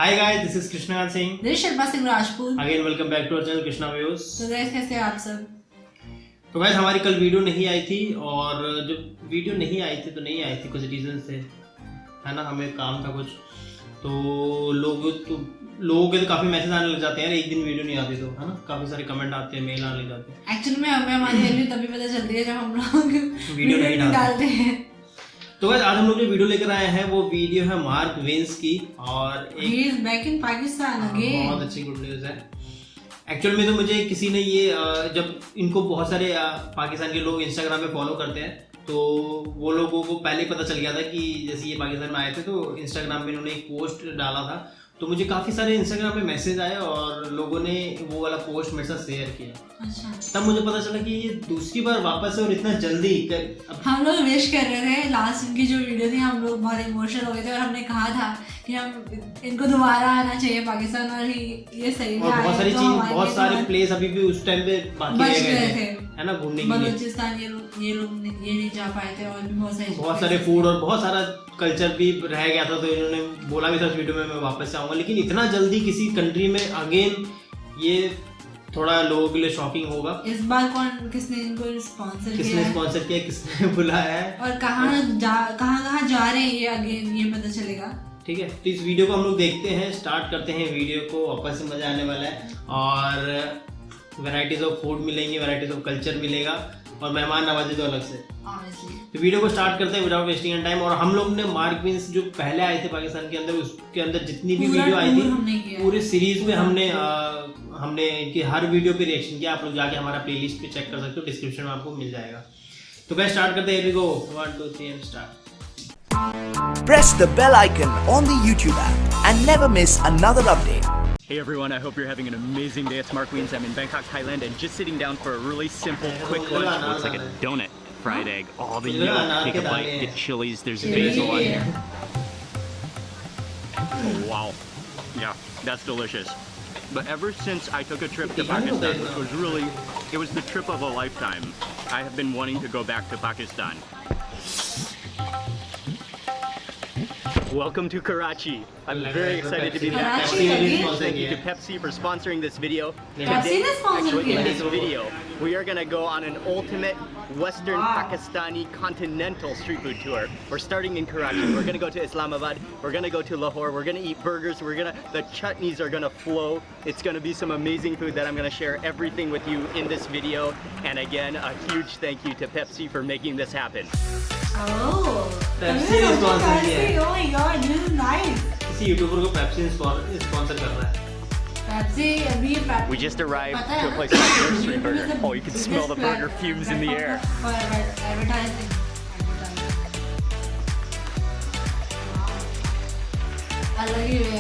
Hi guys, this is Krishnakant Singh. This Sharma Singh Rajput. Again welcome back to our channel Krishna views. तो guys कैसे हैं आप सब? तो गाइस हमारी कल वीडियो नहीं आई थी, और जब वीडियो नहीं आई थी तो नहीं आई थी कुछ रीजन से, है ना। हमें काम था कुछ, तो लोगों के तो काफी मैसेज आने लग जाते हैं यार, एक दिन वीडियो नहीं आती तो, है ना। काफी सारे कमेंट आते हैं, मेल आने लग जाते हैं। एक्चुअली में हमें हमारी वैल्यू तभी पता चलती है जब हम लोग वीडियो नहीं डालते हैं। तो गाइस आज हम लोग जो वीडियो लेकर आए हैं वो वीडियो है मार्क विंस की, और he is back in Pakistan again. बहुत अच्छी गुड न्यूज़ है। एक्चुअल में तो मुझे किसी ने ये जब इनको बहुत सारे पाकिस्तान के लोग इंस्टाग्राम पे फॉलो करते हैं, तो वो लोगों को पहले ही पता चल गया था कि जैसे ये पाकिस्तान में आए थे, तो इंस्टाग्राम पे इन्होंने एक पोस्ट डाला था, तो मुझे काफ़ी सारे इंस्टाग्राम पे मैसेज आए और लोगों ने वो वाला पोस्ट मेरे साथ शेयर किया। अच्छा। तब मुझे पता चला कि ये दूसरी बार वापस है और इतना जल्दी। हम लोग विश कर रहे थे, लास्ट इनकी जो वीडियो थी हम लोग बहुत इमोशनल हो गए थे और हमने कहा था कि हम इनको दोबारा आना चाहिए पाकिस्तान, और ये सही में बहुत सारी चीज, बहुत सारे प्लेस अभी भी उस टाइम पे बाकी रह गए थे, है ना, घूमने के लिए। बलूचिस्तान ये लोग नहीं जा पाए थे, और भी बहुत सारे फूड और बहुत सारा कल्चर भी रह गया था, तो इन्होंने बोला भी था इस वीडियो में मैं वापस आऊंगा। लेकिन इतना जल्दी किसी कंट्री में अगेन, ये थोड़ा लोगों के लिए शॉकिंग होगा। इस बार किसने इनको स्पॉन्सर किया, किसने बुलाया है, और कहाँ जा रहे हैं ये अगेन ये पता चलेगा। ठीक है, तो इस वीडियो को हम लोग देखते हैं, स्टार्ट करते हैं वीडियो को। वापस से मजा आने वाला है, और वैरायटीज ऑफ फूड मिलेंगे, वैरायटीज ऑफ कल्चर मिलेगा, और मेहमान नवाजी तो अलग से। तो वीडियो को स्टार्ट करते हैं विदाउट वेस्टिंग एनी टाइम। और हम लोग ने मार्क विंस जो पहले आए थे पाकिस्तान के अंदर, उसके अंदर जितनी भी वीडियो आई थी पूरी सीरीज में हमने इनकी हर वीडियो पे रिएक्शन किया। आप लोग जाके हमारा प्लेलिस्ट पे चेक कर सकते हो, डिस्क्रिप्शन में आपको मिल जाएगा। तो गाइस स्टार्ट करते हैं, गो 1 2 3 and start. Press the bell icon on the YouTube app and never miss another update. Hey everyone, I hope you're having an amazing day. It's Mark Wiens. I'm in Bangkok, Thailand, and just sitting down for a really simple, quick lunch. Looks like a donut, fried egg, all the yolk. Take a bite, get chilies. There's basil on here. Oh, wow. Yeah, that's delicious. But ever since I took a trip to Pakistan, it was the trip of a lifetime. I have been wanting to go back to Pakistan. Welcome to Karachi. I'm very excited to be back. Thank you to Pepsi for sponsoring this video. Today, actually, in this video, we are going to go on an ultimate Western Pakistani continental street food tour. We're starting in Karachi. We're going to go to Islamabad. We're going to go to Lahore. We're going to eat burgers. The chutneys are going to flow. It's going to be some amazing food that I'm going to share everything with you in this video. And again, a huge thank you to Pepsi for making this happen. Pepsi ने sponsor किया है। Oh my god, this is nice. किसी YouTuber को Pepsi sponsor कर रहा है। We just arrived to a place called Nursery Burger. Oh, you can smell the burger fumes in the air. Advertising.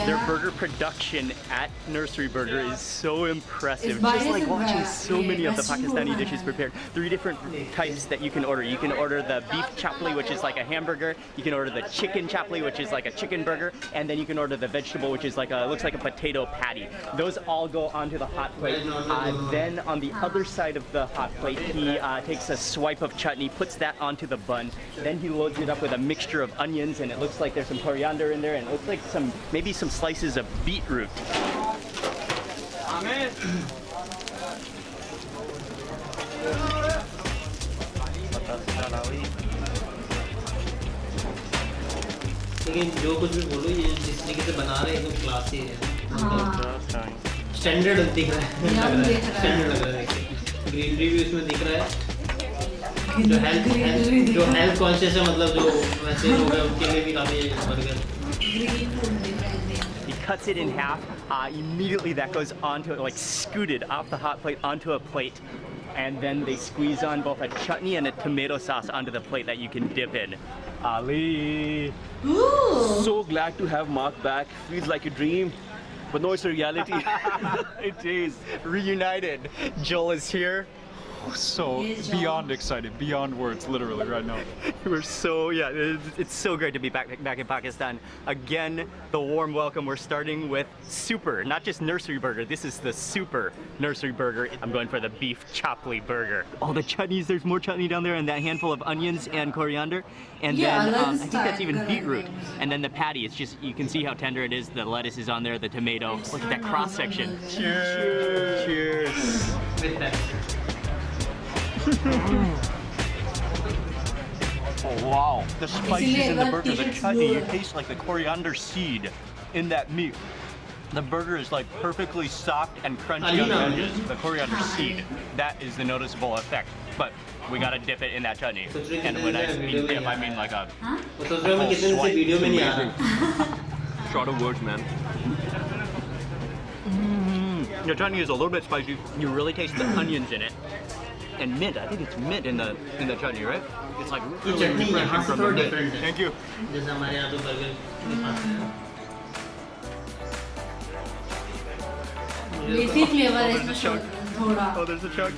Their burger production at Nursery Burger is so impressive. Just like watching so many of the Pakistani dishes prepared. 3 different types that you can order. You can order the beef chapli, which is like a hamburger. You can order the chicken chapli, which is like a chicken burger. And then you can order the vegetable, which is like looks like a potato patty. Those all go onto the hot plate. Then on the other side of the hot plate, he takes a swipe of chutney, puts that onto the bun. Then he loads it up with a mixture of onions, and it looks like there's some coriander in there, and it looks like maybe some slices of beetroot. लेकिन जो कुछ भी बोलो, ये जिस तरीके से बना रहे हैं एकदम क्लासी है, स्टैंडर्ड दिख रहा है, स्टैंडर्ड लग रहा है। ग्रीनरी भी उसमें दिख रहा है। जो हेल्थ कॉन्शियस है, मतलब जो वैसे लोग हैं उनके लिए भी काफी burger. He cuts it in half. Immediately that goes onto it, like scooted off the hot plate onto a plate. And then they squeeze on both a chutney and a tomato sauce onto the plate that you can dip in. Ali! Ooh. So glad to have Mark back. Feels like a dream, but no, it's a reality. It is. Reunited. Joel is here. so beyond excited, beyond words, literally right now. We're so, yeah, it's so great to be back in Pakistan. Again, the warm welcome. We're starting with Super, not just Nursery Burger. This is the Super Nursery Burger. I'm going for the beef chapli burger. All the chutneys, there's more chutney down there, and that handful of onions and coriander. And then I think that's even beetroot. And then the patty, it's just, you can see how tender it is. The lettuce is on there, the tomato. Look at that cross section. Cheers. Cheers. With that. Oh wow, the spices in the burger, the chutney, you taste like the coriander seed in that meat. The burger is like perfectly soft and crunchy on the edges. The coriander seed, that is the noticeable effect. But we gotta dip it in that chutney. And when I mean dip, I mean like a whole swipe. Short of words, man. The chutney is a little bit spicy. You really taste the onions in it. And mint, I think it's mint in the chutney, right? It's like really refreshing from the mint. Thank you. जैसे हमारे यहाँ तो burger देसी flavour है इसमें थोड़ा। Oh, there's a chunk.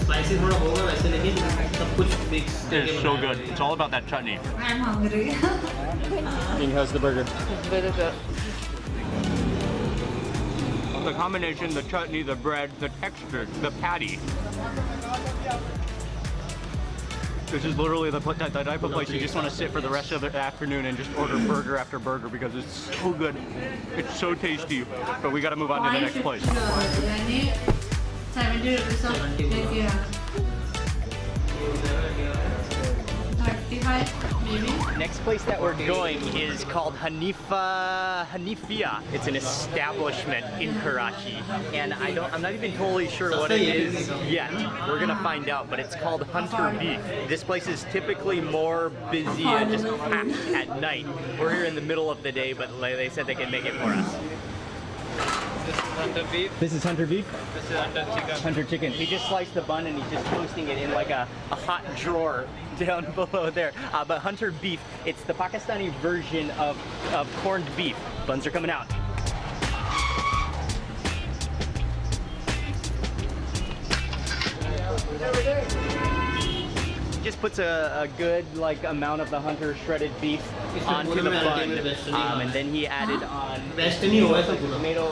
Spicy थोड़ा होगा वैसे, लेकिन सब कुछ मिक्स करके It's so good. It's all about that chutney. I'm hungry. How's the burger? Very good. The combination, the chutney, the bread, the texture, the patty. This is literally the type of place you just want to sit for the rest of the afternoon and just order burger after burger because it's so good. It's so tasty. But we got to move on to the next place. यानी 70 rupees of like 35 maybe. Next place that we're going is called Hanifia. It's an establishment in Karachi, and I'm not even totally sure what it is yet. We're gonna find out, but it's called Hunter Beef. This place is typically more busy and just packed at night. We're here in the middle of the day, but they said they can make it for us. Hunter beef. This is Hunter Beef? This is Hunter chicken. Hunter chicken. He just sliced the bun and he's just toasting it in like a hot drawer down below there. But Hunter Beef, it's the Pakistani version of corned beef. Buns are coming out. Just puts a good amount of the Hunter shredded beef onto the bun, and then he added on tomato,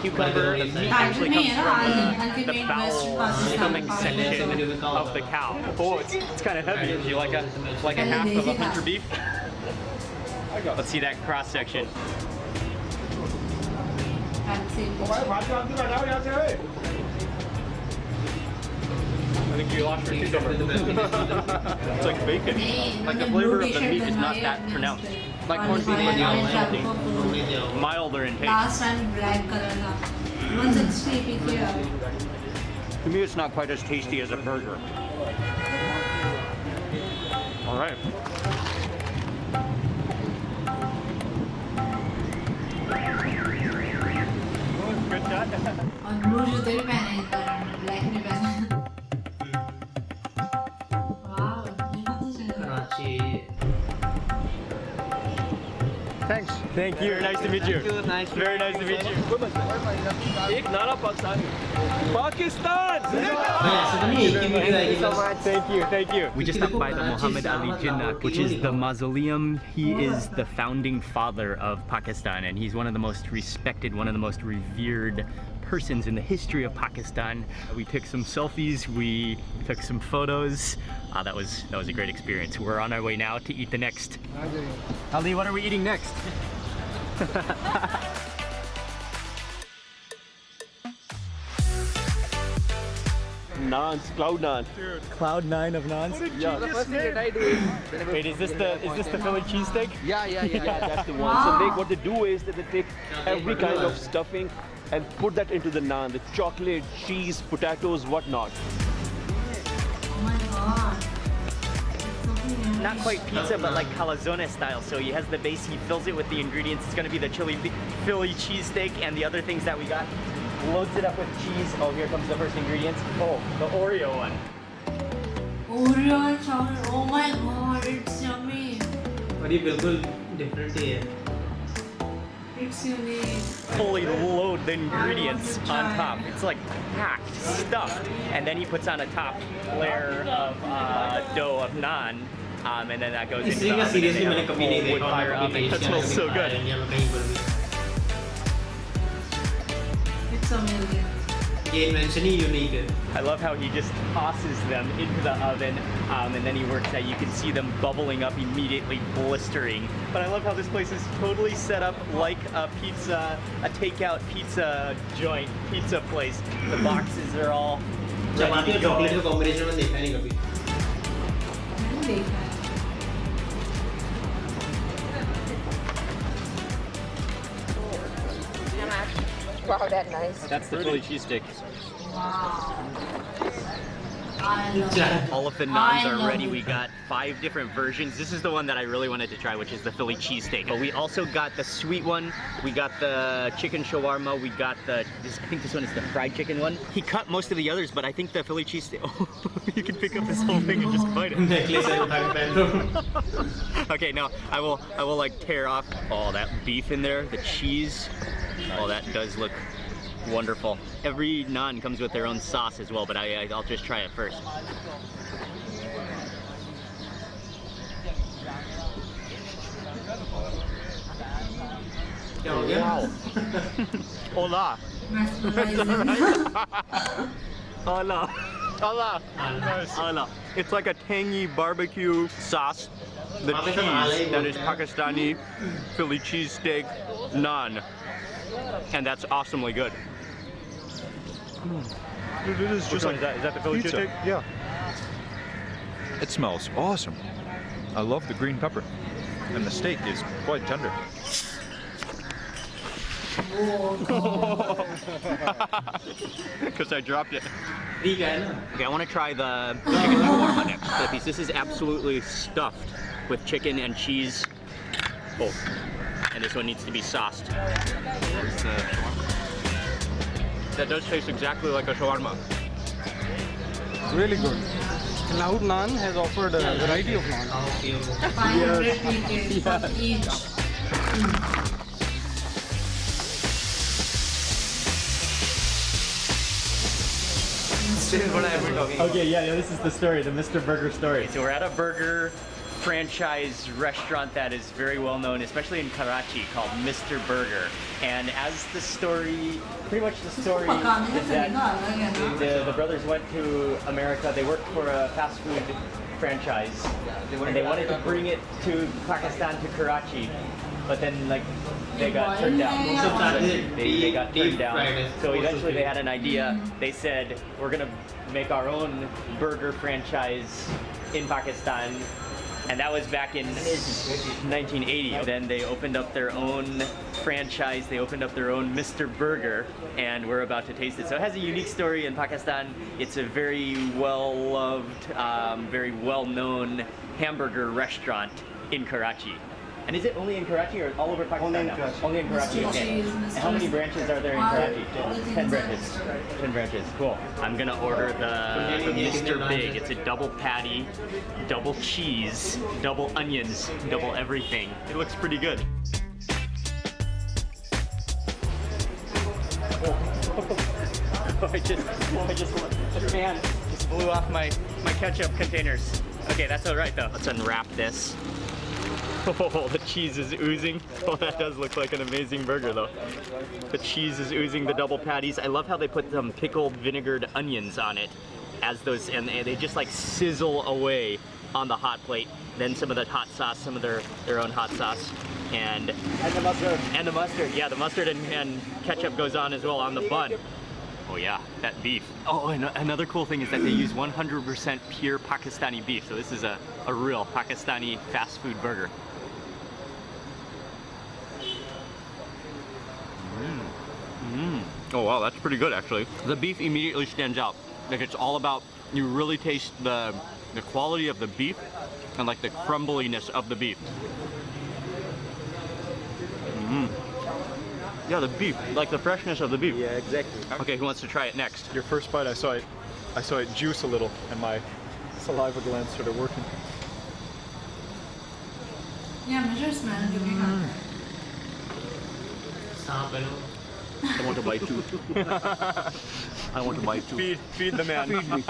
cucumber. The meat actually comes from the bowel stomach section of the cow. Oh, it's kind of heavy. Would you like a half of a Hunter beef? Let's see that cross section. I think you lost your cucumber. It's like bacon. Like the flavor of the meat is not that pronounced. Like corned beef, but milder in taste. Last time black color था. 160 here. To me, it's not quite as tasty as a burger. All right. Good shot. और blue जूते भी पहने हैं पर black नहीं पहने। Thanks. Thank you. Nice to meet you. Nice. Very nice to meet you. एक नारा Pakistan. Pakistan. Thank you. Thank you. We just stopped by the Muhammad Ali Jinnah, which is the mausoleum. He is the founding father of Pakistan, and he's one of the most respected, one of the most revered persons in the history of Pakistan. We took some selfies, we took some photos. That was a great experience. We're on our way now to eat the next. Ali, what are we eating next? Naans, cloud naan. Cloud 9 of naans. Yeah. The first thing that I do is Wait, is this the Philly cheesesteak? Yeah, that's the one. So what they do is that they take every kind of stuffing and put that into the naan. The chocolate, cheese, potatoes, whatnot. Oh my god. Not quite pizza, but like calzone style. So he has the base, he fills it with the ingredients. It's gonna be the Philly cheesesteak and the other things that we got. Loads it up with cheese. Oh, here comes the first ingredients. Oh, the Oreo one. Oreo and chocolate. Oh my god, it's yummy. और ये बिल्कुल different ही है। It's unique. fully load the ingredients on top. It's like packed, stuffed, and then he puts on a top layer of dough of naan, and then that goes into the oven. seriously मैंने कभी नहीं wood देखा और fire कभी oven. That taste smells so किया good. India में कहीं पर भी It's amazing. ये इन्वेंशन ही यूनिक है I love how he just tosses them into the oven, and then he works that. You can see them bubbling up immediately, blistering. But I love how this place is totally set up like a takeout pizza joint, pizza place. The boxes are all chapati ready और to go. Chocolate का combination में देखा नहीं कभी मैंने देखा है. Wow, that's nice. That's the Philly cheesesteak. Wow. I love it. All of the naans I are love ready. it. We got 5 different versions. This is the one that I really wanted to try, which is the Philly cheesesteak. But we also got the sweet one. We got the chicken shawarma. We got I think this one is the fried chicken one. He cut most of the others, but I think the Philly cheesesteak. Oh, you can pick up this whole thing and just bite it. Necklace है उठा के पहन लो Okay, now I will like tear off all that beef in there, the cheese. Oh, that does look wonderful. Every naan comes with their own sauce as well, but I'll just try it first. क्या हो गया Hola. Mesmerizing. Hola. Hola. Hola. It's like a tangy barbecue sauce. The cheese that is Pakistani Philly cheesesteak naan. And that's awesomely good. Dude, it is just like Is that the Philly pizza. cheesesteak? Yeah. It smells awesome. I love the green pepper. And the steak is quite tender. Because I dropped it. Free का है ना Okay, I want to try the chicken shawarma next. The piece. This is absolutely stuffed with chicken and cheese. Both. And this one needs to be sauced. That does taste exactly like a shawarma. Really good. Cloud Naan has offered a variety of naan. 500 PK for each. Okay, yeah, this is the story, the Mr. Burger story. So we're at a burger franchise restaurant that is very well known, especially in Karachi, called Mr. Burger. And as the story, pretty much the story is that the brothers went to America. They worked for a fast food franchise, and they wanted to bring it to Pakistan, to Karachi, but then like they got turned down. They got turned down. So eventually they had an idea. They said, we're gonna make our own burger franchise in Pakistan. And that was back in 1980. Then they opened up their own franchise. They opened up their own Mr. Burger, and we're about to taste it. So it has a unique story in Pakistan. It's a very well-loved, very well-known hamburger restaurant in Karachi. And is it only in Karachi or all over Pakistan? Only in Karachi. Only in Karachi, Mr. okay. Cheese, And how many branches are there in Karachi? all the 10 things branches. 10 branches, cool. I'm gonna order the Mr. Big. It's a double patty, double cheese, double onions, double everything. It looks pretty good. The fan just blew off my ketchup containers. Okay, that's all right though. Let's unwrap this. Oh, the cheese is oozing. Oh, that does look like an amazing burger though. The cheese is oozing, the double patties. I love how they put some pickled vinegared onions on it as those, and they just like sizzle away on the hot plate. Then some of the hot sauce, some of their own hot sauce. And the mustard. And the mustard, yeah, the mustard and ketchup goes on as well on the bun. Oh yeah, that beef. Oh, and another cool thing is that they use 100% pure Pakistani beef. So this is a real Pakistani fast food burger. Oh wow, that's pretty good actually. The beef immediately stands out. Like it's all about, you really taste the quality of the beef and like the crumbliness of the beef. Yeah, the beef, like the freshness of the beef. Yeah, exactly. Okay, who wants to try it next? Your first bite, I saw it juice a little, and my saliva glands started working. Yeah, I'm sure smell cooking. सांप है लो I want to bite too. I want to bite too. Feed the man. Feed me.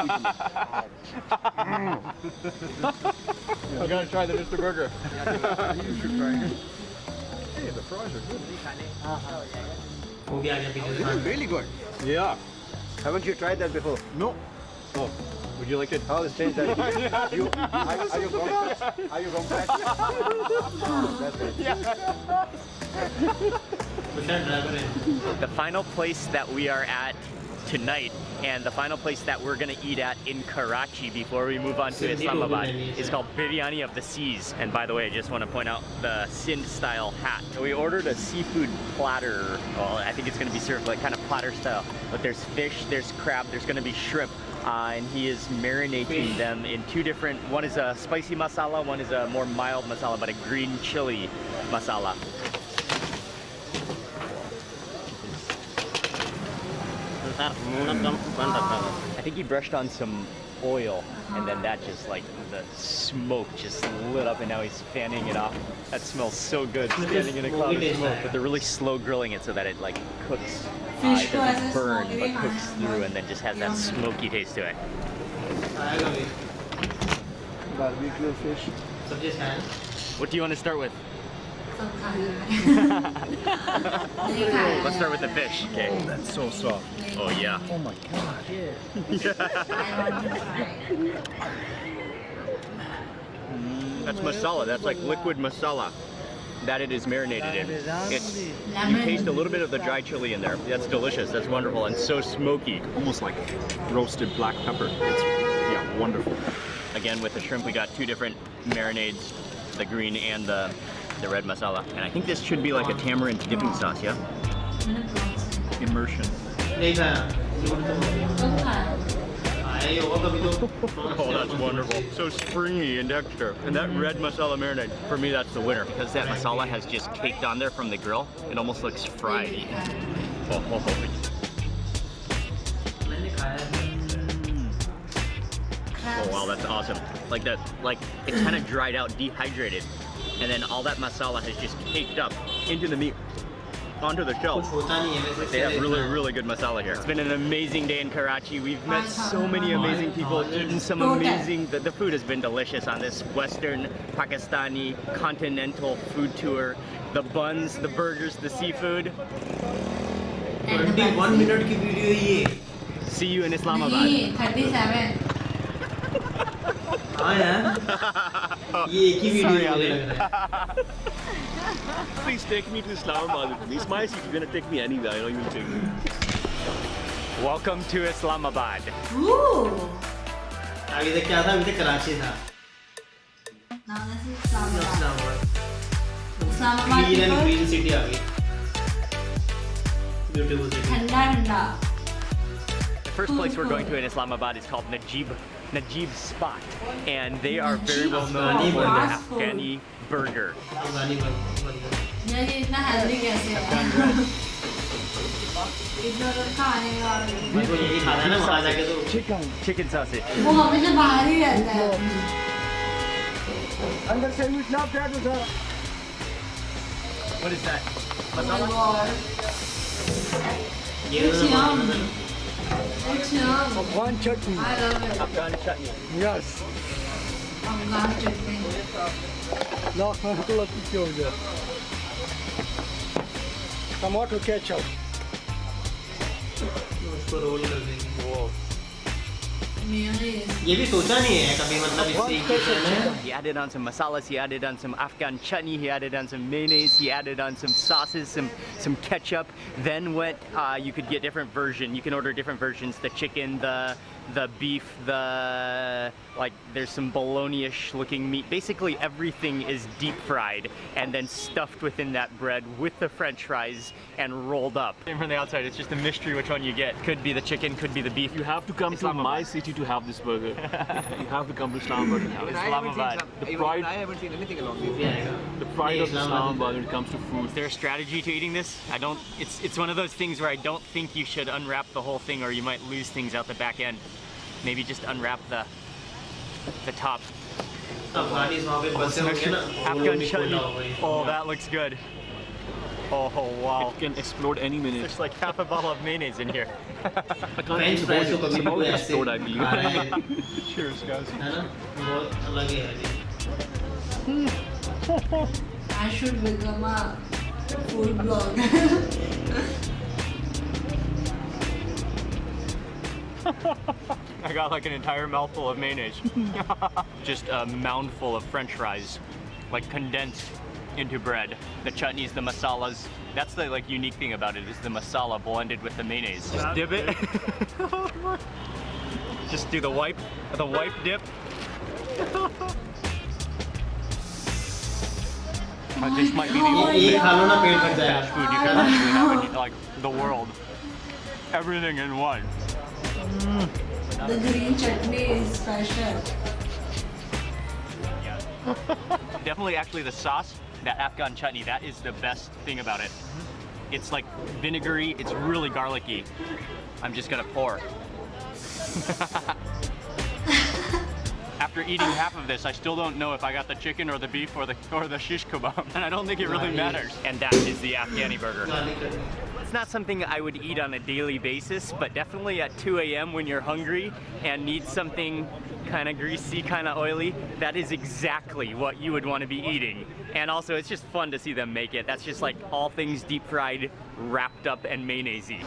We're gonna try the Mr. Burger. You should try it. Hey, the fries are good. वो भी आ गया पीछे से Really good. Yeah. Haven't you tried that before? No. Oh, would you like it? How is change that? Are you from driver है The final place that we are at tonight, and the final place that we're gonna eat at in Karachi before we move on to Islamabad, is called Biryani of the Seas. And by the way, I just want to point out the Sindh style hat. So we ordered a seafood platter. Well, I think it's gonna be served like kind of platter style. But there's fish, there's crab, there's gonna be shrimp. And he is marinating them in two different, one is a spicy masala, one is a more mild masala, but a green chili masala. I think he brushed on some oil, and then that just like the smoke just lit up, and now he's fanning it off. That smells so good, standing in a cloud of smoke. But they're really slow grilling it so that it like cooks. Fish It को ऐसे doesn't burn, smoky but भी cooks खाना through, है। and then just has that smoky taste to it. आएगा भी barbecue fish? सब चीज़ खाएं What do you want to start with? सब खा लिया नहीं खाया Let's start with the fish. Okay. That's so soft. Oh yeah. Oh my god. I want to try. That's masala. That's like liquid masala that it is marinated in. It's, you Lemon. taste a little bit of the dry chili in there. That's delicious. That's wonderful and so smoky. Almost like roasted black pepper. It's, yeah, wonderful. Again, with the shrimp, we got two different marinades, the green and the red masala. And I think this should be like a tamarind dipping sauce, yeah? मैंने prawns है। Immersion. नहीं खाया कब खाया? आया ही होगा कभी तो Oh, that's wonderful. So springy in texture. And that red masala marinade, for me, that's the winner. Because that masala has just caked on there from the grill, it almost looks fried. Oh. मैंने खाया Oh wow, that's awesome. Like that, like it's kind of dried out, dehydrated, and then all that masala has just caked up into the meat, onto the कुछ shell. होता नहीं है वैसे They have really good masala here. It's been an amazing day in Karachi. We've met so many amazing people, eaten some amazing, the food has been delicious on this Western Pakistani continental food tour. The buns, the burgers, the seafood. 21 minute की video ये See you in Islamabad. नहीं 37 हाँ यार ये एक ही video Sorry, मुझे Ali. लग रहा है Please take me to Islamabad with me. It's my seat. You're gonna take me anywhere. I know you'll take me. Welcome to Islamabad. Ooh. अभी तक क्या था अभी तक कराची था Now this is Islamabad. Islamabad green and people, green city आ गई beautiful city ठंडा ठंडा The first place we're going to in Islamabad is called Najib Spot, and they are very well known Afghani for the burger. Afghani burger. Afghani burger यार ये इतना healthy कैसे है इधर खाने वाले मेरे को यही खाना है ना वहाँ जाके तो Chicken sausage. वो हमेशा बाहर ही रहता है What is that? Oh my God. ये It's yum. It's yum. One chutney. I love it. Afghan chutney. Yes. Afghan chutney. Tomato ketchup. उसको रोल कर देंगे Mayonnaise. ये भी सोचा नहीं है कभी मतलब इससे एक चीज़ है He added on some masalas, he added on some Afghan chutney, he added on some mayonnaise, he added on some sauces, some ketchup. Then you could get different version. You can order different versions, the chicken, the beef, there's some bologna-ish looking meat. Basically everything is deep fried and then stuffed within that bread with the french fries and rolled up. And from the outside, it's just a mystery which one you get. Could be the chicken, could be the beef. You have to come to my city to have this burger. You have to come to Islamabad and have it. Islamabad. The pride, I haven't seen anything along this. भी आएगा the pride of Islamabad when it comes to food. Is there a strategy to eating this? It's one of those things where I don't think you should unwrap the whole thing or you might lose things out the back end. Maybe just unwrap the top. अफगानी वहाँ पे बसे होंगे ना वो लोग Afghan भी chutney. खोला होगा ये। Oh, that looks good. Oh wow. It can explode any minute. There's like half a bottle of mayonnaise in here. French fries को कभी कोई ऐसे explode, I believe. खा रहे हैं, Cheers, guys. है ना, बहुत अलग है ये। I should become a food blogger. I got like an entire mouthful of mayonnaise. Just a moundful of French fries, like condensed into bread. The chutneys, the masalas. That's the like unique thing about it is the masala blended with the mayonnaise. Just dip it. Just do the wipe dip. This might be the only ये खा लो ना पेट भर जाएगा। fast food you can actually have in like the world. Everything in one. The green chutney is special. Definitely actually the sauce, that Afghan chutney, that is the best thing about it. It's like vinegary, it's really garlicky. I'm just gonna pour. After eating half of this, I still don't know if I got the chicken or the beef or the shish kebab, and I don't think it really matters. And that is the Afghani burger. It's not something I would eat on a daily basis, but definitely at 2 a.m. when you're hungry and need something kind of greasy, kind of oily, that is exactly what you would want to be eating. And also, it's just fun to see them make it. That's just like all things deep fried, wrapped up and mayonnaise-y.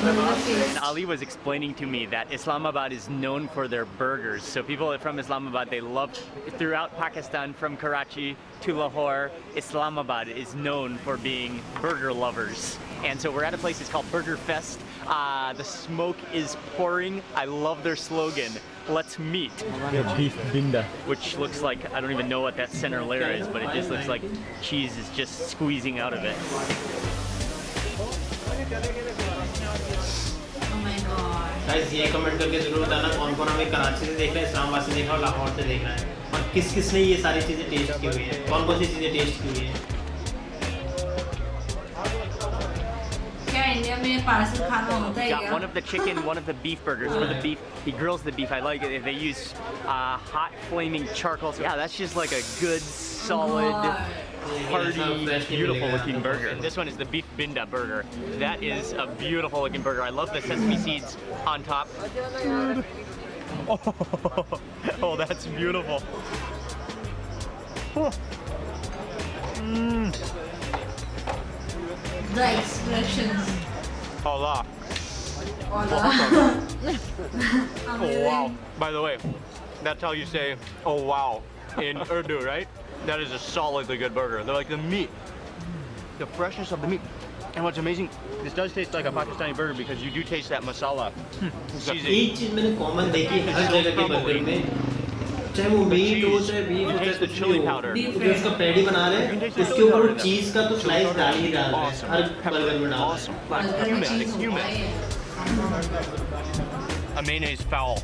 And Ali was explaining to me that Islamabad is known for their burgers. So people from Islamabad, they love, throughout Pakistan, from Karachi to Lahore, Islamabad is known for being burger lovers. And so we're at a place, it's called Burger Fest. The smoke is pouring. I love their slogan, let's meet. Beef binda. Which looks like, I don't even know what that center layer is, but it just looks like cheese is just squeezing out of it. Oh my god. Guys ये comment करके जरूर बताना कौन कौन हमें कराची से देख रहा है, इस्लामाबाद से देख रहा है और लाहौर से देख रहा है, और किस किस ने ये सारी चीज़ें टेस्ट की हुई है, कौन कौन सी चीज़ें टेस्ट की हुई है। क्या इंडिया में पार्सल खाना होता है Got क्या? one of the chicken, one of the beef burgers. For the beef, he grills the beef. I like it. They use hot flaming charcoal. So yeah, that's just like a good, solid, hearty, beautiful looking burger. And this one is the beef binda burger. That is a beautiful looking burger. I love the sesame seeds on top. Oh, that's beautiful. The expressions. Allah. Oh wow. By the way, that's how you say oh wow in Urdu, right? That is a solidly good burger. They're like the meat, the freshness of the meat. And what's amazing, this does taste like a Pakistani burger because you do taste that masala seasoning. एक चीज़ मैंने common देखी है हर जगह के burger में, चाहे वो meet हो चाहे बीफ हो चाहे Taste the कुछ chili भी हो, powder. जो उसका पैडी बना रहे हैं उसके ऊपर वो चीज़ का तो स्लाइस डाल ही डाल रहे हैं, हर बर्गर में डाल रहे हैं। Awesome. Like cumin. A mayonnaise foul.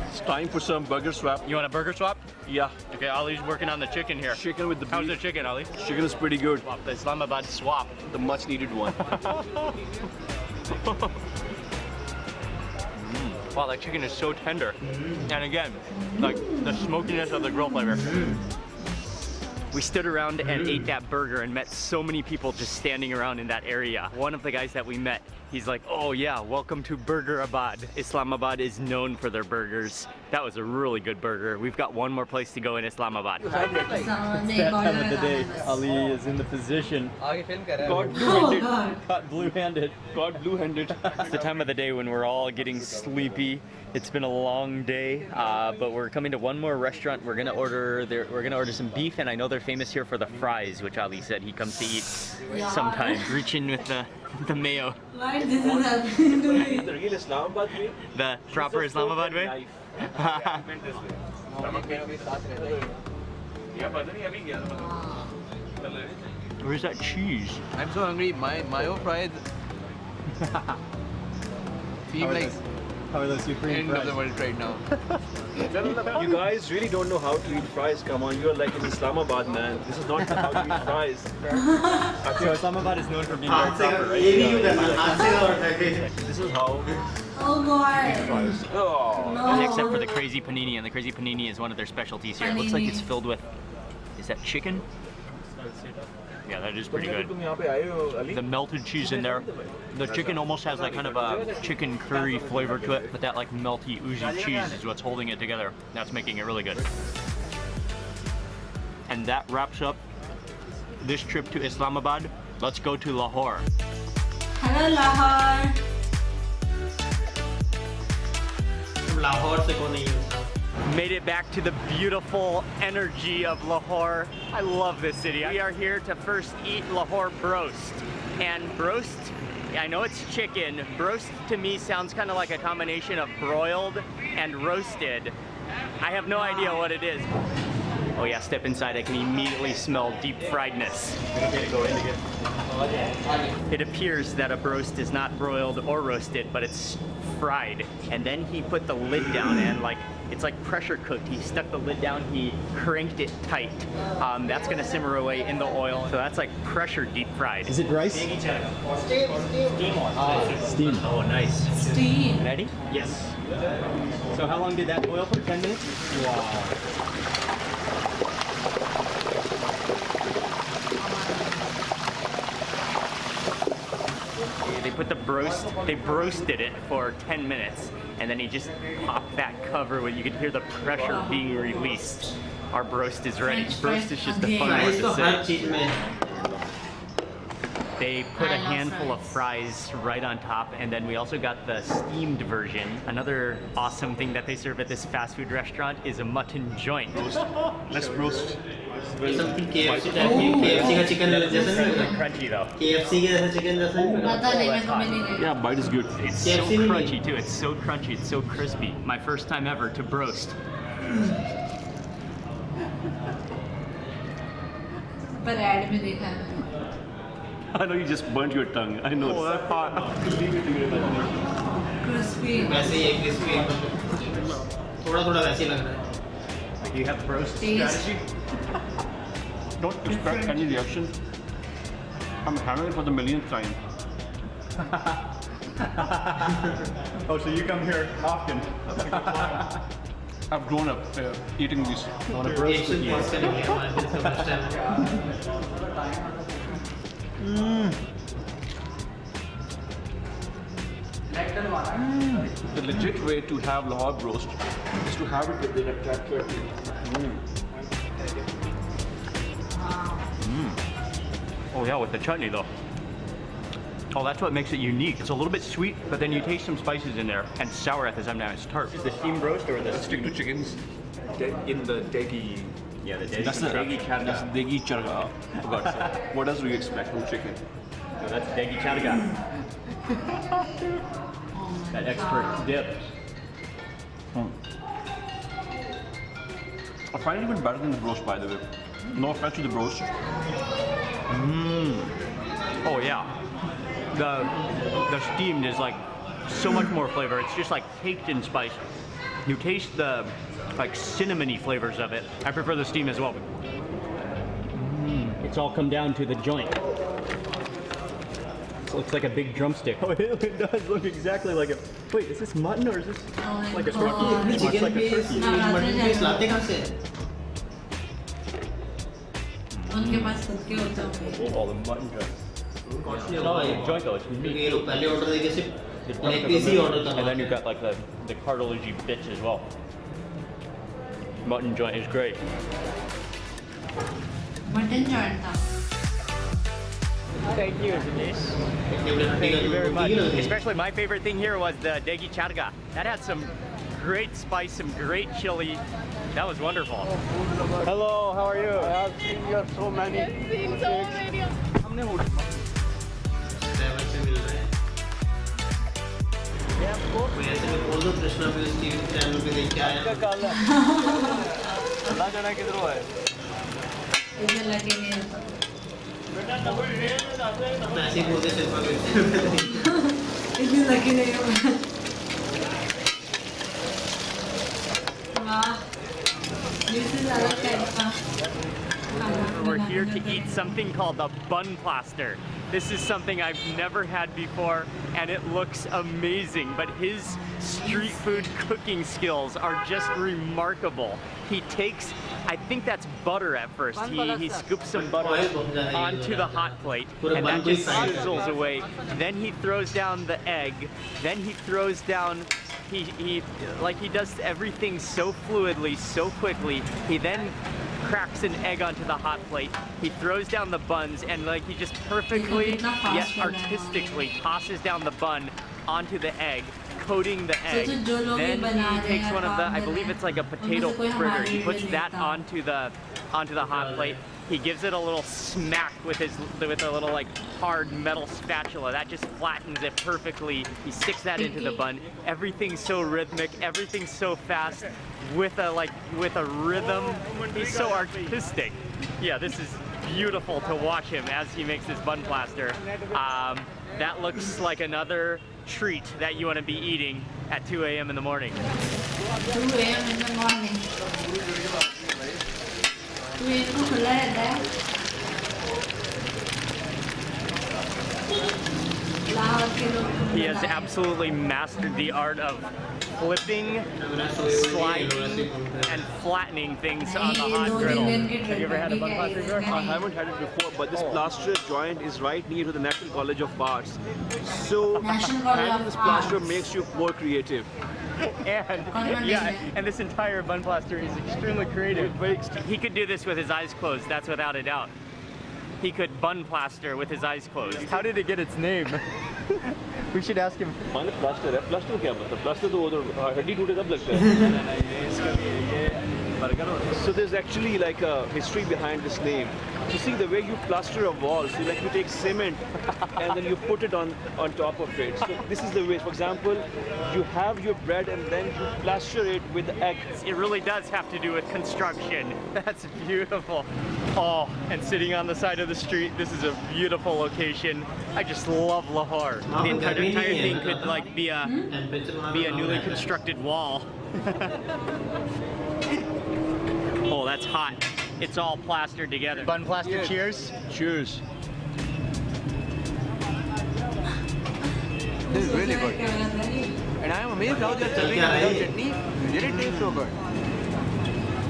It's time for some burger swap. You want a burger swap? Yeah, Okay, Ali's working on the chicken here. chicken with the How's the beef. chicken, Ali? Chicken is pretty good. Swap, the Islamabad swap. The much needed one. Wow, that chicken is so tender. And again, like the smokiness of the grill flavor. We stood around and ate that burger and met so many people just standing around in that area. One of the guys that we met, he's like, oh yeah, welcome to Burgerabad. Islamabad is known for their burgers. That was a really good burger. We've got one more place to go in Islamabad. Ali is in the position. God Oh blue-handed. god. Caught blue-handed. God blue-handed. It's the time of the day when we're all getting sleepy. It's been a long day, but we're coming to one more restaurant. We're gonna order some beef, and I know they're famous here for the fries, which Ali said he comes to eat sometimes. Reach in with the mayo. Why this is happening to me? The real Islamabad way. The proper Islamabad way. Where's that cheese? I'm so hungry. My mayo fries seem like How are those end of the world right now. You guys really don't know how to eat fries. Come on, you're like in Islamabad, man. This is not how to eat fries. So Islamabad is known for being हाथ से कर, ये भी क्यों करना, हाथ से कर उठा के। This is how Oh god. fries. Oh. No. Except for the crazy panini, and the crazy panini is one of their specialties here. It looks like it's filled with, is that chicken? Yeah, that is pretty good. The melted cheese in there. The chicken almost has like kind of a chicken curry flavor to it, but that like melty, oozy cheese is what's holding it together. That's making it really good. And that wraps up this trip to Islamabad. Let's go to Lahore. Hello Lahore. Lahore से कौन नहीं है? Made it back to the beautiful energy of Lahore. I love this city. We are here to first eat Lahore broast. And broast, I know it's chicken. Broast to me sounds kind of like a combination of broiled and roasted. I have no idea what it is. Oh yeah, step inside, I can immediately smell deep friedness. It appears that a broast is not broiled or roasted, but it's fried. And then he put the lid down and like, it's like pressure cooked. He stuck the lid down, he cranked it tight. That's gonna simmer away in the oil. So that's like pressure deep fried. Is it rice? Steam. Steam. Oh, nice. Steam. Ready? Yes. So how long did that boil for? 10 minutes? Wow. They put the broast, they broasted it for 10 minutes, and then he just popped that cover where you could hear the pressure being released. Our broast is ready. Broast is just a fun word to say. They put a handful of fries right on top, and then we also got the steamed version. Another awesome thing that they serve at this fast food restaurant is a mutton joint. Let's roast. Something KFC type में KFC का chicken जैसा नहीं है? Crunchy though. KFC के जैसा chicken जैसा नहीं है? पता नहीं मैं तो मैंने नहीं Yeah, bite is good. It's so crunchy too. It's so crunchy. It's so crispy. My first time ever to broast. पर ऐड में देखा है I know you just burnt your tongue. I know. Oh, that part. crispy वैसे ही एक crispy थोड़ा थोड़ा वैसे ही लग रहा है. Do you have broast Taste. strategy? Don't expect any reaction. I'm having it for the millionth time. Oh, so you come here often? I've grown up eating these. On a broast with you. The legit way to have Lahore broast is to have it with the tractor. Oh yeah, with the chutney though. Oh, that's what makes it unique. It's a little bit sweet, but then you taste some spices in there, and sour at the same time. It's tart. Is the steamed roast or the Stick to chickens in the degi. Yeah, the degi. That's the degi charga. That's degi charga. Forgot to say. What else do you expect from chicken? No, that's degi charga. That expert dip. I find it even better than the broast, by the way. No offense to the broast. Oh yeah. The steamed is like so much more flavor. It's just like caked in spice. You taste the like cinnamony flavors of it. I prefer the steam as well. It's all come down to the joint. It looks like a big drumstick. Oh, it does look exactly like a. Wait, is this mutton or is this like a turkey? It's Chicken like a piece, turkey. mutton piece लाते कहाँ से? उनके पास खुद के होते होंगे Oh, the mutton joint. Costly It's होगा not like ये. a joint though, it's क्योंकि meat. ये लोग पहले order देके They सिर्फ dump leg it piece from he the- order And then you've करवाते got like the cartilagey bits as well. Mutton joint is great. Mutton joint था Thank you, Dinesh. Thank you very much. Especially my favorite thing here was the degi charga. That had some great spice, some great chili. That was wonderful. Hello, how are you? I have seen you have so many. कोई ऐसे में बोल दो कृष्णा पे उसकी channel पे देख के आया. अल्लाह जाने किधर है इधर लगे नहीं रहता अपना ऐसे ही बोलते शिल्पा पे. इतनी लगी नहीं हूँ वाह this is अलग टाइप का We're here to eat something called the bun plaster. This is something I've never had before, and it looks amazing, but his street food cooking skills are just remarkable. He takes I think that's butter at first. He scoops some butter onto the hot plate, and that just sizzles away. Then he throws down the egg. Then he throws down. He does everything so fluidly, so quickly. He then cracks an egg onto the hot plate. He throws down the buns, and like he just perfectly yet artistically tosses down the bun onto the egg, coating the egg. Then he takes one of the, I believe it's like a potato fritter. He puts that onto the hot plate. He gives it a little smack with a little like hard metal spatula. That just flattens it perfectly. He sticks that into the bun. Everything's so rhythmic, everything's so fast, with a rhythm. He's so artistic. Yeah, this is beautiful to watch him as he makes this bun plaster. That looks like another treat that you want to be eating at 2 a.m. in the morning. 2 a.m. in the morning. 2 a.m. को खुला रहता है. He has absolutely mastered the art of flipping, sliding, and flattening things on the hot griddle. Have you ever had a bun plaster before? I haven't had it before, but this plaster joint is right near to the National College of Arts. So having this plaster makes you more creative. And this entire bun plaster is extremely creative. He could do this with his eyes closed, that's without a doubt. He could bun plaster with his eyes closed. How did it get its name? We should ask him. Plaster है, plaster क्या मतलब? Plaster तो वो तो हड्डी टूटे तब लगता है. So there's actually like a history behind this name. You see the way you plaster a wall, so like you take cement and then you put it on top of it. So this is the way. For example, you have your bread and then you plaster it with the egg. It really does have to do with construction. That's beautiful. Oh, and sitting on the side of the street, this is a beautiful location. I just love Lahore. The entire thing could like be a newly constructed wall. Oh, that's hot. It's all plastered together. Bun plaster, cheers. Cheers. This is really good. And I am amazed how they're serving it without chutney. Did it taste so good?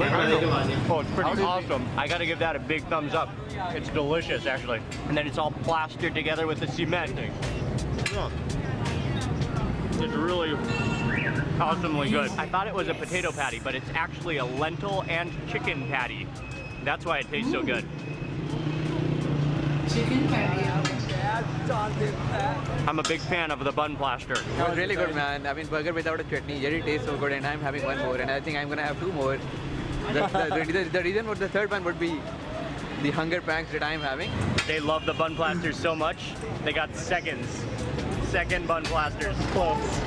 Oh, it's pretty awesome. I gotta give that a big thumbs up. It's delicious, actually. And then it's all plastered together with the cement. It's really awesomely good. I thought it was a potato patty, but it's actually a lentil and chicken patty. That's why it tastes so good. Chicken patty. I'm a big fan of the bun plaster. It was really good, man. I mean, burger without a chutney, it tastes so good, and I'm having one more, and I think I'm gonna have 2 more. The reason for the third one would be the hunger pangs that I'm having. They love the bun plasters so much, they got second bun plasters. Close.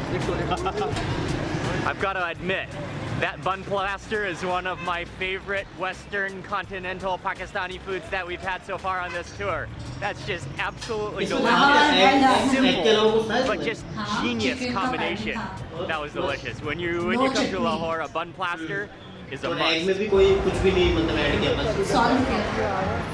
I've got to admit, that bun plaster is one of my favorite Western continental Pakistani foods that we've had so far on this tour. That's just absolutely delicious. Simple, but just genius combination. That was delicious. When you come to Lahore, a bun plaster is a must.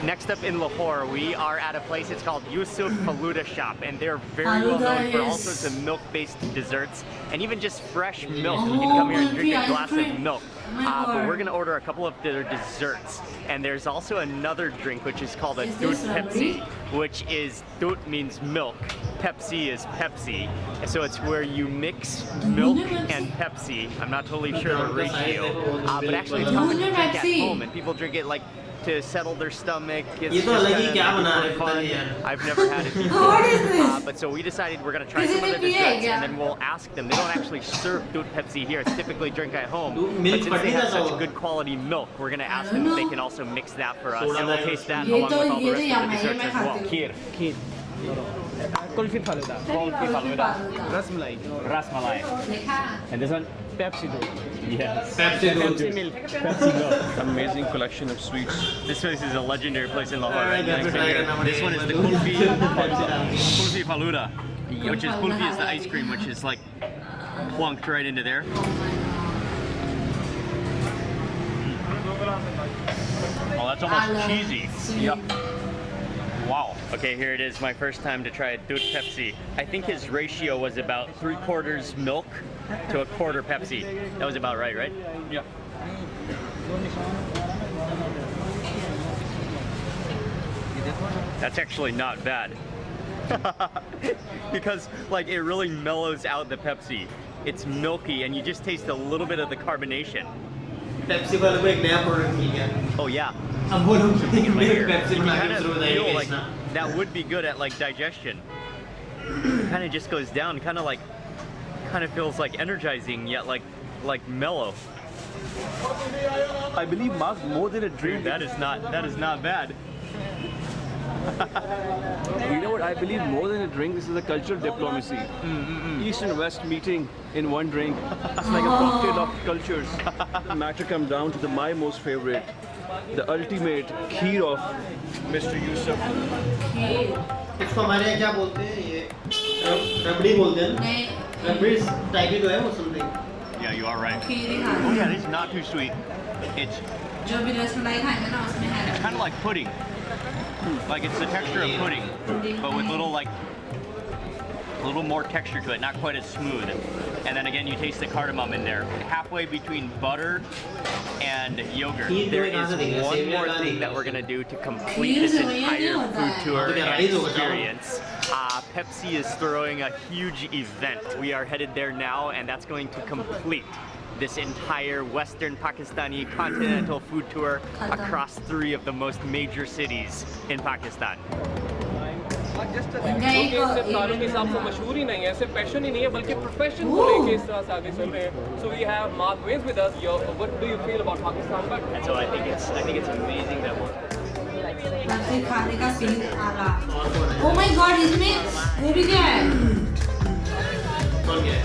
Next up in Lahore, we are at a place, it's called Yusuf Faluda Shop, and they're very well known for all sorts of milk-based desserts, and even just fresh milk. You can come here and drink a glass of milk. But we're gonna order a couple of their desserts, and there's also another drink which is called a Doodh Pepsi, which is Doodh means milk, Pepsi is Pepsi, so it's where you mix milk and Pepsi. I'm not totally sure the ratio, but actually it's common to drink at home, and people drink it like to settle their stomach. It's just kind of fun. I've never had it before. What is this? But so we decided we're gonna try some of the desserts, and then we'll ask them. They don't actually serve Doodh Pepsi here. It's typically drink at home. But since they have such good quality milk, we're gonna ask them if they can also mix that for us, and we'll taste that along with all the rest of the desserts as well. Kheer. Kulfi Faluda. Rasmalai. And this one? Pepsi Doodh. Yes. Pepsi milk. Pepsi milk. Amazing collection of sweets. This place is a legendary place in Lahore. This one is the Kulfi Faluda, which is kulfi is the ice cream, which is like plunked right into there. Oh, that's almost cheesy. Yep. Wow. Okay, here it is. My first time to try a Doodh Pepsi. I think his ratio was about 3/4 milk to 1/4 Pepsi. That was about right? Yeah. That's actually not bad. Because like it really mellows out the Pepsi. It's milky and you just taste a little bit of the carbonation. Pepsi वालों को एक नया product मिल गया. Oh yeah. अब वो लोग Pepsi You बना kind के of शुरू feel बताएंगे like ना. that would be good at like digestion. It kind of just goes down, kind of feels like energizing yet like mellow. I believe, Mark, more than a drink. That is not bad. You know what? I believe more than a drink, this is a cultural diplomacy. East and West meeting in one drink. It's like a cocktail of cultures. The matter comes down to my most favorite, the ultimate kheer of Mr. Yusuf. इसको हमारे यहाँ क्या बोलते हैं ये रबड़ी बोलते हैं ना. रबड़ी टाइप ही तो है वो something. Yeah, you are right. खीर ही खा Oh yeah, it's not too sweet. It's जो भी रसमलाई खाएंगे ना उसमें है. kind of like pudding. Like it's the texture of pudding, but with a little more texture to it, not quite as smooth. And then again, you taste the cardamom in there. Halfway between butter and yogurt. There is one more thing that we're gonna do to complete this entire food tour and experience. Pepsi is throwing a huge event. We are headed there now, and that's going to complete this entire Western Pakistani continental food tour across 3 of the most major cities in Pakistan. इनका एक तारों के हिसाब से मशहूर ही नहीं है, सिर्फ पैशन ही नहीं है बल्कि प्रोफेशन को लेके इस तरह से आगे चल रहे हैं. So we have Mark Waynes with us. What do you feel about Pakistan? And so I think it's amazing that we're सबसे खाने का सीन आ रहा. Oh my God, इसमें वो भी क्या है? कौन क्या है?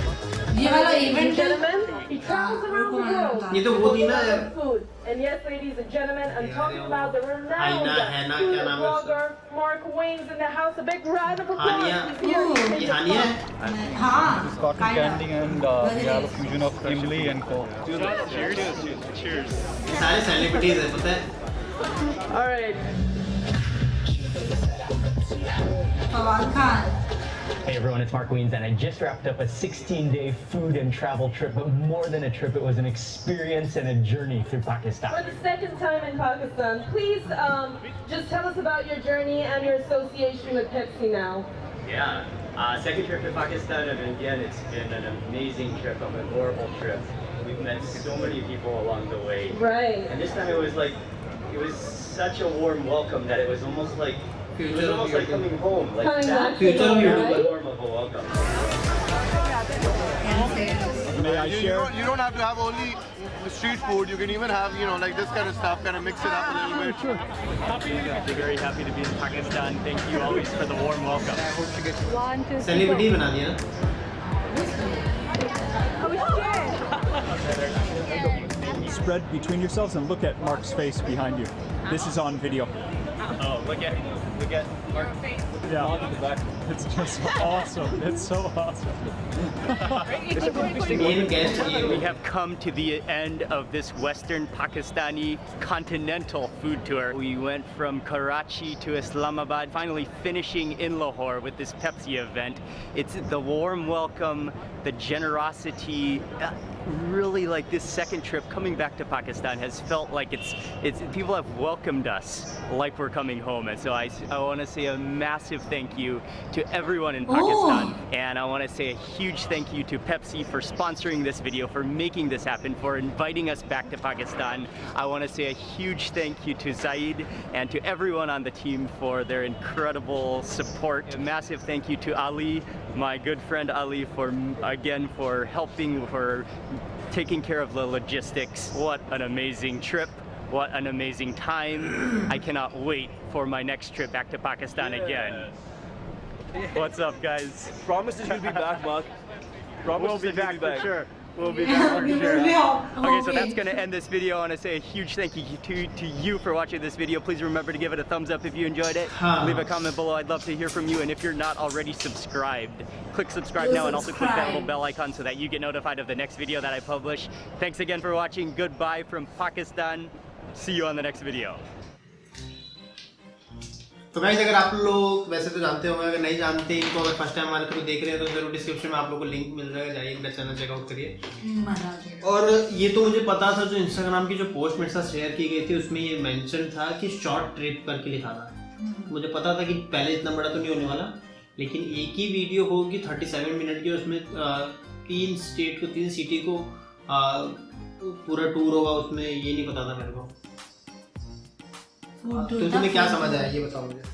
ये वाला इवेंट ये तो वो थी ना. And yes, ladies and gentlemen, I'm talking about the renowned Hana, food क्या नाम है उसका? blogger Mark Waynes in the house. A big round of applause. हानिया. ये हानिया है. हाँ. Cotton candy and we have a fusion of Imli and Coke. cheers. ये सारे celebrities है पता है. All right. Fawad Khan. Hey everyone, it's Mark Waynes, and I just wrapped up a 16-day food and travel trip, but more than a trip, it was an experience and a journey through Pakistan. For the second time in Pakistan, please just tell us about your journey and your association with Pepsi now. Yeah, second trip to Pakistan, and again, it's been an amazing trip, a memorable trip. We've met so many people along the way. Right. And this time it was such a warm welcome that it was almost like coming home. Like Coming that back to home, right? warm of a welcome. May I share? You don't have to have only street food. You can even have, like this kind of stuff, kind of mix it up a little bit. Sure. We're very happy to be in Pakistan. Thank you always for the warm welcome. Celebrity बना दिया ना. Spread between yourselves and look at Mark's face behind you. This is on video. Oh, look at Mark. Yeah, it's just awesome. It's so awesome. Main guest ये We have come to the end of this Western Pakistani continental food tour. We went from Karachi to Islamabad, finally finishing in Lahore with this Pepsi event. It's the warm welcome, the generosity. Really, like this second trip coming back to Pakistan has felt like it's people have welcomed us like we're coming home, and so I want to say a massive thank you to everyone in Pakistan, and I want to say a huge thank you to Pepsi for sponsoring this video, for making this happen, for inviting us back to Pakistan. I want to say a huge thank you to Zaid and to everyone on the team for their incredible support. A massive thank you to Ali, my good friend Ali, for helping, for taking care of the logistics. What an amazing trip. What an amazing time. I cannot wait for my next trip back to Pakistan again. What's up, guys? Promise that you'll be back, Mark. Promise We'll be that you'll back for sure. We'll be back for sure. Okay, so that's going to end this video. I want to say a huge thank you to you for watching this video. Please remember to give it a thumbs up if you enjoyed it. Leave a comment below. I'd love to hear from you. And if you're not already subscribed, click subscribe now and also click that little bell icon so that you get notified of the next video that I publish. Thanks again for watching. Goodbye from Pakistan. See you on the next video. तो guys, अगर आप लोग वैसे तो जानते होंगे, अगर नहीं जानते तो अगर फर्स्ट टाइम हमारे को देख रहे हैं तो जरूर डिस्क्रिप्शन में आप लोगों को लिंक मिल जाएगा, जाइए मेरा चैनल चेकआउट करिए. और ये तो मुझे पता था, जो इंस्टाग्राम की जो पोस्ट मेरे साथ शेयर की गई थी उसमें ये मेंशन था कि शॉर्ट ट्रिप करके लिखा था. मुझे पता था कि पहले इतना बड़ा तो नहीं होने वाला, लेकिन एक ही वीडियो होगी 37 मिनट की, उसमें 3 स्टेट को 3 सिटी को पूरा टूर होगा उसमें, ये नहीं पता था मेरे को। तो तुम्हें क्या समझ आया ये बताओ मुझे।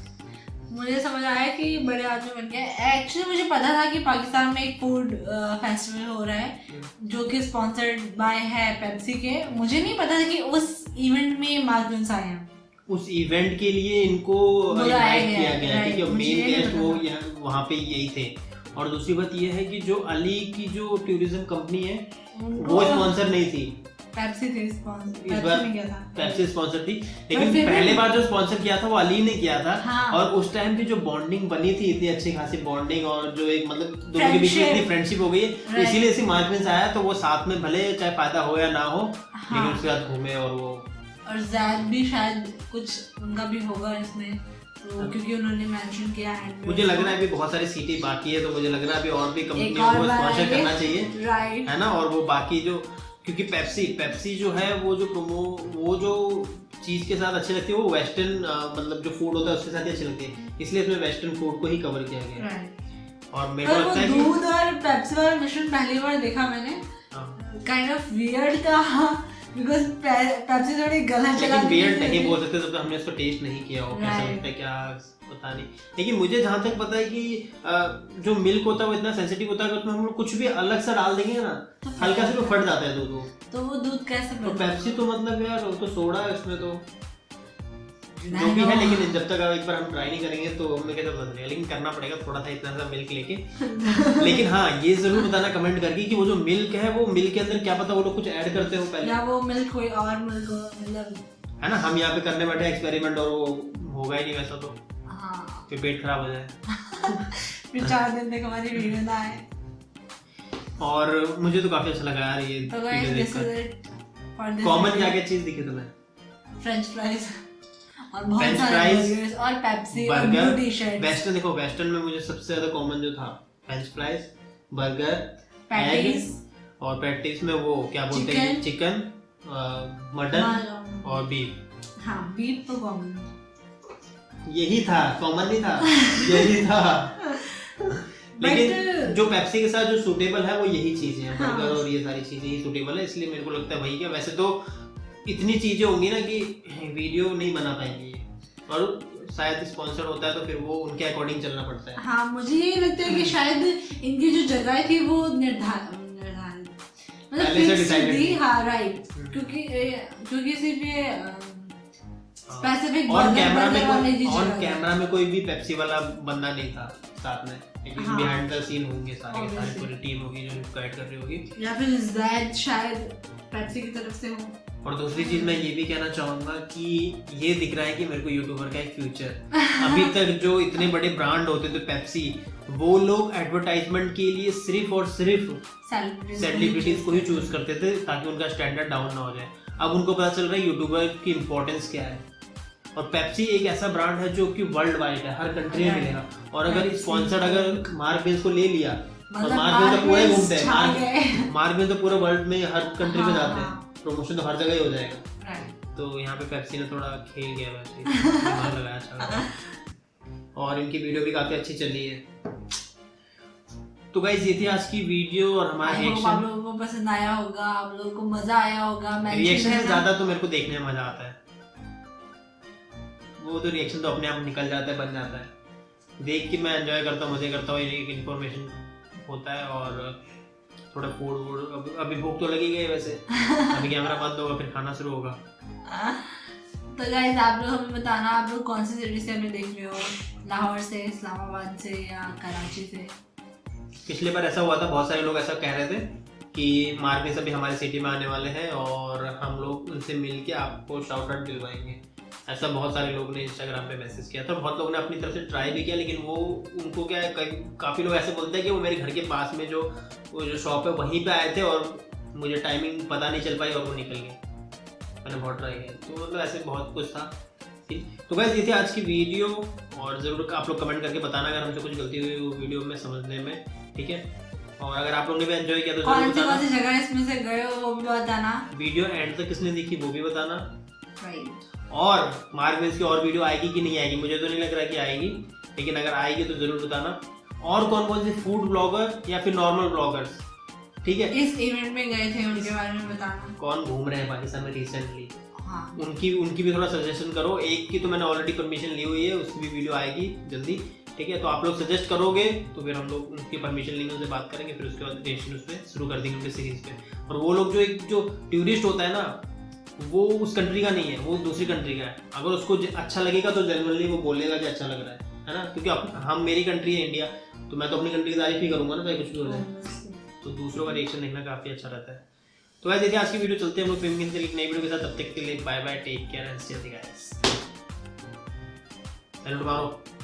मुझे समझ आया कि बड़े आदमी बन गए। एक्चुअली मुझे पता था कि पाकिस्तान में एक फूड फेस्टिवल हो रहा है जो कि स्पॉन्सर्ड बाय है पेप्सी के। मुझे नहीं पता था कि उस इवेंट में मार्क विंस आए हैं। उस इवेंट के लिए इनको इनवाइट किया गया है, क्योंकि मेन गेस्ट वो वहाँ पे यही थे। और दूसरी बात ये है कि जो अली की जो टूरिज्म कंपनी है वो स्पॉन्सर नहीं थी, पेप्सी थी स्पॉन्सर, इस बार पेप्सी स्पॉन्सर थी, लेकिन पहले बार जो स्पॉन्सर किया था वो अली ने किया था। हाँ। और उस टाइम की जो बॉन्डिंग बनी थी, इतनी अच्छी खासी बॉन्डिंग, और जो एक मतलब दोनों के बीच में इतनी फ्रेंडशिप हो गई है, इसीलिए इसी मार्क विंस आया। तो वो साथ में भले चाहे फायदा हो या ना हो, लेकिन उसके साथ घूमे। और ज़ैद भी शायद कुछ उनका भी होगा इसमें, तो क्योंकि उन्होंने मेंशन किया है। मुझे लग रहा है अभी बहुत सारी सीटें बाकी है, तो मुझे लग रहा है अभी और भी कंपनियों को स्पॉन्सर करना चाहिए, राइट, है ना। और वो बाकी जो, क्योंकि पेप्सी जो है वो जो चीज़ के साथ अच्छी लगती है वो वेस्टर्न मतलब जो फूड होता है उसके साथ ही अच्छी लगती है, इसलिए इसमें वेस्टर्न फूड को ही कवर किया गया है। और मेरे को लगता है कि दूध और पेप्सी वाला मिश्रण पहली बार देखा मैंने, काइंड ऑफ वियर्ड था, बिकॉज़ पेप्सी थोड़ी गलत चला। लेकिन वियर्ड नहीं बोल सकते जब तक हमने इसको टेस्ट नहीं किया हो, कैसा लगता है क्या पता नहीं। लेकिन मुझे जहाँ तक पता है कि जो मिल्क होता है वो इतना सेंसिटिव होता है कि उसमें हम लोग कुछ भी अलग सा डाल देंगे ना, हल्का से तो फट जाता है दूध। तो वो दूध कैसे तो पेप्सी तो मतलब यार वो तो सोडा है उसमें, तो जो भी है। लेकिन जब तक एक बार हम ट्राई नहीं करेंगे तो हमें कैसे पता चलेगा, लेकिन करना पड़ेगा थोड़ा सा इतना सा मिल्क लेके। लेकिन हाँ ये जरूर बताना कमेंट करके कि वो जो मिल्क है वो मिल्क के अंदर क्या पता वो लोग कुछ ऐड करते हो पहले, या वो मिल्क कोई और मिल्क मतलब, है ना। हम यहाँ पे करने बैठे एक्सपेरिमेंट और वो होगा ही नहीं वैसा, तो फिर पेट खराब हो जाए। फिर 4 दिन तक हमारी वीडियो ना आए। और मुझे तो काफी अच्छा लगा यार ये वीडियो देखकर। कॉमन क्या क्या चीज दिखी तुम्हें? फ्रेंच फ्राइज और बहुत सारे बर्गर्स और पेप्सी और ब्लू टी-शर्ट। वेस्टर्न देखो, वेस्टर्न में मुझे सबसे ज्यादा कॉमन जो था फ्रेंच फ्राइज, बर्गर, पैटीज, और पैटीज में वो क्या बोलते हैं, चिकन, मटन और बीफ। हाँ बीफ तो कॉमन, यही था, कॉमन नहीं था, यही था। लेकिन जो पेप्सी के साथ जो सूटेबल है वो यही चीजें हैं, बर्गर और ये सारी चीजें ही सूटेबल है, इसलिए मेरे को लगता है वही क्या। वैसे तो इतनी चीजें होंगी ना कि वीडियो नहीं बना पाएंगे, और शायद स्पॉन्सर होता है तो फिर वो उनके अकॉर्डिंग चलना पड़ता है। हाँ मुझे ये लगता है कि शायद इनकी जो जगह थी वो निर्धारित मतलब फिक्स थी। हाँ राइट, क्योंकि सिर्फ ये स्पेसिफिक ऑन कैमरा में कोई भी पेप्सी वाला बंदा नहीं था साथ में, लेकिन बिहाइंड द सीन होंगे सारे के सारे, पूरी टीम होगी जो गाइड कर रही होगी, या फिर ज़ैद शायद पेप्सी की तरफ से हो। और दूसरी चीज मैं ये भी कहना चाहूंगा कि ये दिख रहा है कि मेरे को यूट्यूबर का एक फ्यूचर। अभी तक जो इतने बड़े ब्रांड होते थे पेप्सी, वो लोग एडवर्टाइजमेंट के लिए सिर्फ और सिर्फ सेलिब्रिटीज को ही चूज करते थे ताकि उनका स्टैंडर्ड डाउन ना हो जाए। अब उनको पता चल रहा है यूट्यूबर की इंपॉर्टेंस क्या है, और पेप्सी एक ऐसा ब्रांड है जो कि वर्ल्ड वाइड है, हर कंट्री में मिलेगा। और अगर स्पॉन्सर अगर मार्क विंस को ले लिया, और मार्क विंस तो पूरे घूमते हैं, मार्क विंस तो पूरे वर्ल्ड में हर कंट्री में जाते हैं, प्रमोशन तो हर जगह ही हो जाएगा। तो यहाँ पे पेप्सी ने थोड़ा खेल गया वैसे, दिमाग लगाया अच्छा, और इनकी वीडियो भी काफी अच्छी चली है। तो गाइस ये थी आज की वीडियो और हमारा रिएक्शन। आप लोगों को पसंद आया होगा, आप लोगों को मजा आया होगा। रिएक्शन से ज्यादा तो मेरे को देखने में मजा आता है, वो तो रिएक्शन तो अपने आप निकल जाता है, बन जाता है। देख के मैं एंजॉय करता हूँ, मजे करता हूँ, एक इन्फॉर्मेशन होता है। और थोड़ा फूड अभी भूख तो लगी गई वैसे, अभी कैमरा बंद होगा फिर खाना शुरू होगा। तो गाइस आप लोग हमें बताना आप लोग कौन सी सिटी से हमें देख रहे हो, लाहौर से, इस्लामाबाद से या कराची से। पिछले बार ऐसा हुआ था, बहुत सारे लोग ऐसा कह रहे थे कि मार्केट अभी हमारे सिटी में आने वाले हैं और हम लोग उनसे मिल के आपको शाउट आउट दिलवाएंगे। ऐसा बहुत सारे लोगों ने इंस्टाग्राम पे मैसेज किया था, बहुत लोगों ने अपनी तरफ से ट्राई भी किया, लेकिन वो उनको क्या है, काफ़ी लोग ऐसे बोलते हैं कि वो मेरे घर के पास में जो शॉप है वहीं पे आए थे और मुझे टाइमिंग पता नहीं चल पाई और वो निकल गए। मैंने बहुत ट्राई किया, तो मतलब ऐसे बहुत कुछ था। तो गाइस ये थी आज की वीडियो, और ज़रूर आप लोग कमेंट करके बताना अगर हमसे कुछ गलती हुई वो वीडियो में समझने में, ठीक है। और अगर आप लोगों ने भी एंजॉय किया तो कौन सी जगह इसमें से गए हो वो भी बताना। वीडियो एंड तक किसने देखी वो भी बताना। और मार्क वेन्स की और वीडियो आएगी कि नहीं आएगी, मुझे तो नहीं लग रहा कि आएगी, लेकिन अगर आएगी तो जरूर बताना। और कौन कौन से फूड ब्लॉगर या फिर नॉर्मल ब्लॉगर्स, ठीक है, इस इवेंट में गए थे उनके बारे में बताना। कौन घूम रहे हैं पाकिस्तान में रिसेंटली, हाँ। उनकी भी थोड़ा सजेशन करो। एक की तो मैंने ऑलरेडी परमिशन ली हुई है, उसकी भी वीडियो आएगी जल्दी, ठीक है। तो आप लोग सजेस्ट करोगे तो फिर हम लोग उनकी परमिशन लेंगे, उनसे बात करेंगे, फिर उसके बाद रिएक्शन उस पर शुरू कर देंगे उनके सीरीज पे। और वो लोग जो टूरिस्ट होता है ना, वो उस कंट्री का नहीं है, वो दूसरी कंट्री का है। अगर उसको अच्छा लगेगा तो जनरली वो बोलेगा कि अच्छा लग रहा है ना, क्योंकि हम मेरी कंट्री है इंडिया, तो मैं तो अपनी कंट्री की तारीफ ही करूंगा ना, चाहे कुछ भी हो जाए। तो दूसरों का रिएक्शन देखना काफी अच्छा रहता है। तो वैसे देखिए आज की वीडियो चलते हैं हम लोग फिल्म की एक नई वीडियो के साथ। तब तक के लिए bye bye, take care and stay guys. Hello tomorrow.